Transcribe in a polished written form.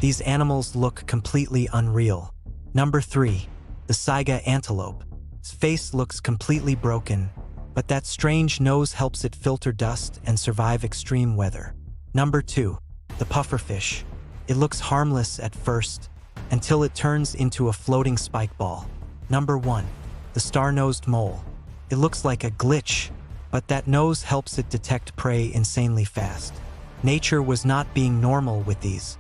These animals look completely unreal. Number 3. The saiga antelope. Its face looks completely broken, but that strange nose helps it filter dust and survive extreme weather. Number 2. The pufferfish. It looks harmless at first, until it turns into a floating spike ball. Number 1. The star-nosed mole. It looks like a glitch, but that nose helps it detect prey insanely fast. Nature was not being normal with these.